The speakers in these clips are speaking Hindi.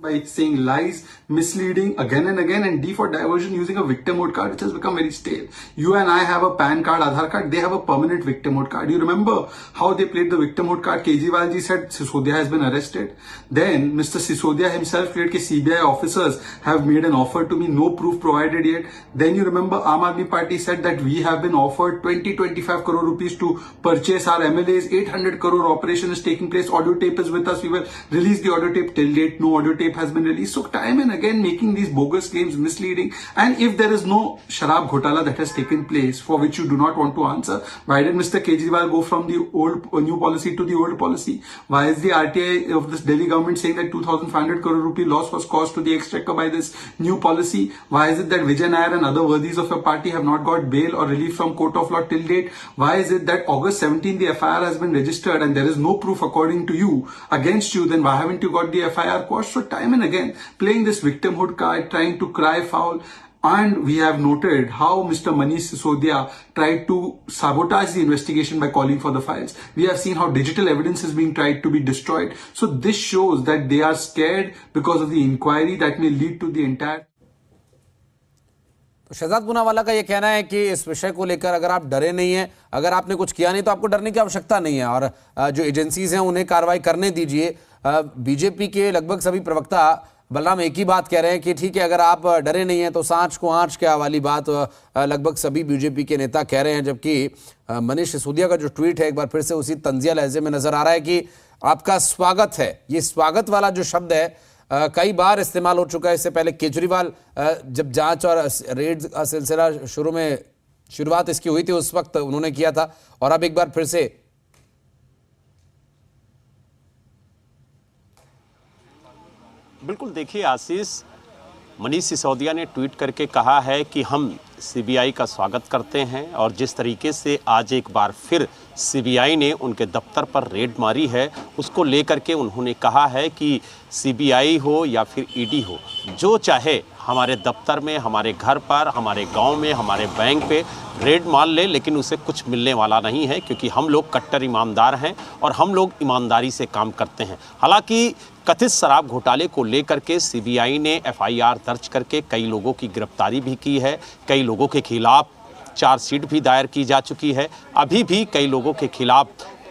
by saying lies, misleading again and again, and D for diversion using a victimhood card, which has become very stale. You and I have a PAN card, Aadhaar card. They have a permanent victimhood card. You remember how they played the victimhood card? Kejriwal ji said Sisodia has been arrested. Then Mr. Sisodia himself played that CBI officers have made an offer to me, no proof provided yet. Then you remember Aam Aadmi Party said that we have been offered 20-25 crore rupees to purchase our MLAs. 800 crore operation is taking place. Audio tape is with us. We will release the audio tape. Till date, no audio tape has been released. So time and again making these bogus claims, misleading. And if there is no Sharab Ghotala that has taken place for which you do not want to answer, why did Mr. Kejriwal go from the new policy to the old policy? Why is the RTI of this Delhi government saying that 2,500 crore rupee loss was caused to the exchequer by this new policy? Why is it that Vijay Nair and other worthies of your party have not got bail or relief from court of law till date? Why is it that August 17 the FIR has been registered and there is no proof according to you against you? Then why haven't you got the FIR quashed? So time and again playing this victimhood card, trying to cry foul. And we have noted how Mr. Manish Sisodia tried to sabotage the investigation by calling for the files. We have seen how digital evidence is being tried to be destroyed. So this shows that they are scared because of the inquiry that may lead to the entire. तो शहजाद पूनावाला का ये कहना है कि इस विषय को लेकर अगर आप डरे नहीं हैं, अगर आपने कुछ किया नहीं तो आपको डरने की आवश्यकता नहीं है और जो एजेंसीज हैं उन्हें कार्रवाई करने दीजिए। बीजेपी के लगभग सभी प्रवक्ता बलराम एक ही बात कह रहे हैं कि ठीक है, अगर आप डरे नहीं हैं तो सांच को आंच क्या वाली बात लगभग सभी बीजेपी के नेता कह रहे हैं। जबकि मनीष सिसोदिया का जो ट्वीट है एक बार फिर से उसी तंजिया लहजे में नजर आ रहा है कि आपका स्वागत है। ये स्वागत वाला जो शब्द है कई बार इस्तेमाल हो चुका है। इससे पहले केजरीवाल जब जांच और रेड का सिलसिला शुरुआत इसकी हुई थी उस वक्त उन्होंने किया था और अब एक बार फिर से। बिल्कुल, देखिए आशीष, मनीष सिसोदिया ने ट्वीट करके कहा है कि हम सीबीआई का स्वागत करते हैं और जिस तरीके से आज एक बार फिर सीबीआई ने उनके दफ्तर पर रेड मारी है उसको लेकर के उन्होंने कहा है कि सीबीआई हो या फिर ईडी हो, जो चाहे हमारे दफ्तर में, हमारे घर पर, हमारे गांव में, हमारे बैंक पे रेड मार ले, लेकिन उसे कुछ मिलने वाला नहीं है क्योंकि हम लोग कट्टर ईमानदार हैं और हम लोग ईमानदारी से काम करते हैं। हालांकि कथित शराब घोटाले को लेकर के सीबीआई ने एफआईआर दर्ज करके कई लोगों की गिरफ्तारी भी की है, कई लोगों के खिलाफ चार्जशीट भी दायर की जा चुकी है, अभी भी कई लोगों के खिलाफ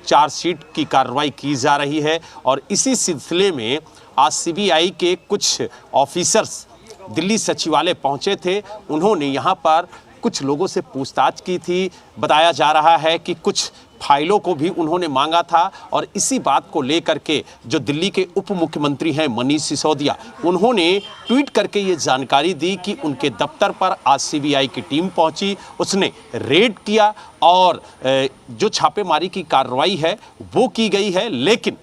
चार्जशीट की कार्रवाई की जा रही है। और इसी सिलसिले में आज सीबीआई के कुछ ऑफिसर्स दिल्ली सचिवालय पहुंचे थे। उन्होंने यहां पर कुछ लोगों से पूछताछ की थी। बताया जा रहा है कि कुछ फाइलों को भी उन्होंने मांगा था और इसी बात को लेकर के जो दिल्ली के उप मुख्यमंत्री हैं मनीष सिसोदिया, उन्होंने ट्वीट करके ये जानकारी दी कि उनके दफ्तर पर आज सीबीआई की टीम पहुंची, उसने रेड किया और जो छापेमारी की कार्रवाई है वो की गई है। लेकिन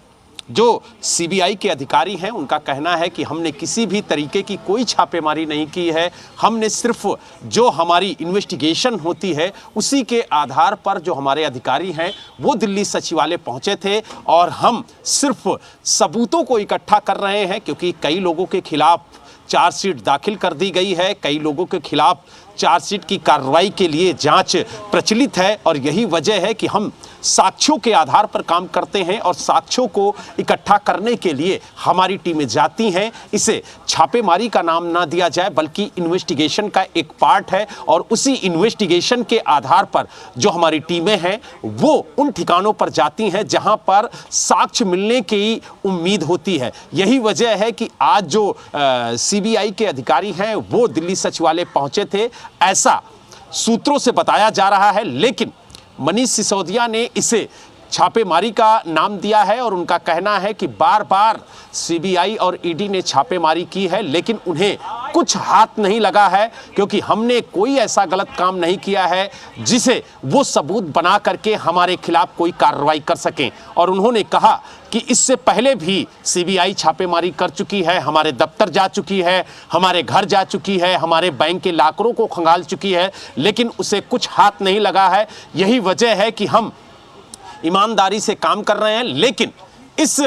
जो सीबीआई के अधिकारी हैं उनका कहना है कि हमने किसी भी तरीके की कोई छापेमारी नहीं की है, हमने सिर्फ जो हमारी इन्वेस्टिगेशन होती है उसी के आधार पर जो हमारे अधिकारी हैं वो दिल्ली सचिवालय पहुंचे थे और हम सिर्फ सबूतों को इकट्ठा कर रहे हैं क्योंकि कई लोगों के खिलाफ चार्जशीट दाखिल कर दी गई है, कई लोगों के खिलाफ चार्जशीट की कार्रवाई के लिए जांच प्रचलित है और यही वजह है कि हम साक्ष्यों के आधार पर काम करते हैं और साक्ष्यों को इकट्ठा करने के लिए हमारी टीमें जाती हैं। इसे छापेमारी का नाम ना दिया जाए बल्कि इन्वेस्टिगेशन का एक पार्ट है और उसी इन्वेस्टिगेशन के आधार पर जो हमारी टीमें हैं वो उन ठिकानों पर जाती हैं जहां पर साक्ष्य मिलने की उम्मीद होती है। यही वजह है कि आज जो सीबीआई के अधिकारी हैं वो दिल्ली सचिवालय पहुंचे थे, ऐसा सूत्रों से बताया जा रहा है। लेकिन मनीष सिसोदिया ने इसे छापेमारी का नाम दिया है और उनका कहना है कि बार बार सीबीआई और ईडी ने छापेमारी की है लेकिन उन्हें कुछ हाथ नहीं लगा है क्योंकि हमने कोई ऐसा गलत काम नहीं किया है जिसे वो सबूत बना करके हमारे खिलाफ कोई कार्रवाई कर सकें। और उन्होंने कहा कि इससे पहले भी सीबीआई छापेमारी कर चुकी है, हमारे दफ्तर जा चुकी है, हमारे घर जा चुकी है, हमारे बैंक के लाकरों को खंगाल चुकी है, लेकिन उसे कुछ हाथ नहीं लगा है। यही वजह है कि हम ईमानदारी से काम कर रहे हैं। लेकिन इस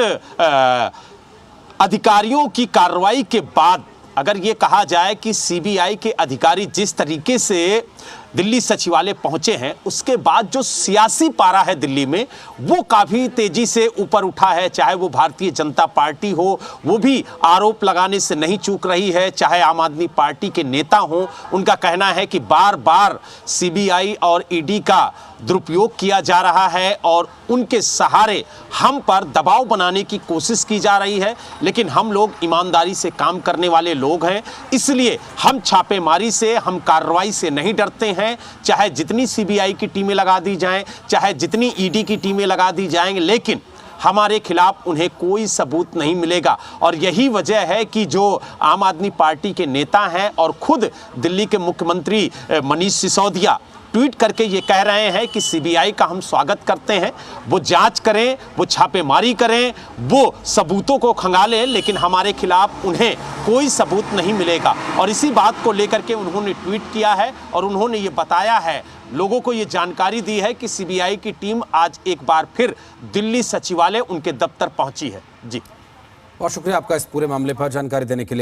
अधिकारियों की कार्रवाई के बाद अगर ये कहा जाए कि सीबीआई के अधिकारी जिस तरीके से दिल्ली सचिवालय पहुंचे हैं, उसके बाद जो सियासी पारा है दिल्ली में वो काफी तेजी से ऊपर उठा है। चाहे वो भारतीय जनता पार्टी हो, वो भी आरोप लगाने से नहीं चूक रही है, चाहे आम आदमी पार्टी के नेता हो, उनका कहना है कि बार बार सीबीआई और ईडी का दुरुपयोग किया जा रहा है और उनके सहारे हम पर दबाव बनाने की कोशिश की जा रही है। लेकिन हम लोग ईमानदारी से काम करने वाले लोग हैं, इसलिए हम छापेमारी से, हम कार्रवाई से नहीं डरते हैं। चाहे जितनी सीबीआई की टीमें लगा दी जाएं, चाहे जितनी ईडी की टीमें लगा दी जाएंगे, लेकिन हमारे खिलाफ उन्हें कोई सबूत नहीं मिलेगा। और यही वजह है कि जो आम आदमी पार्टी के नेता हैं और खुद दिल्ली के मुख्यमंत्री मनीष सिसोदिया ट्वीट करके ये कह रहे हैं कि सीबीआई का हम स्वागत करते हैं, वो जांच करें, वो छापेमारी करें, वो सबूतों को खंगालें, लेकिन हमारे खिलाफ उन्हें कोई सबूत नहीं मिलेगा। और इसी बात को लेकर के उन्होंने ट्वीट किया है और उन्होंने ये बताया है, लोगों को ये जानकारी दी है कि सीबीआई की टीम आज एक बार फिर दिल्ली सचिवालय उनके दफ्तर पहुंची है। जी, बहुत शुक्रिया आपका इस पूरे मामले पर जानकारी देने के लिए।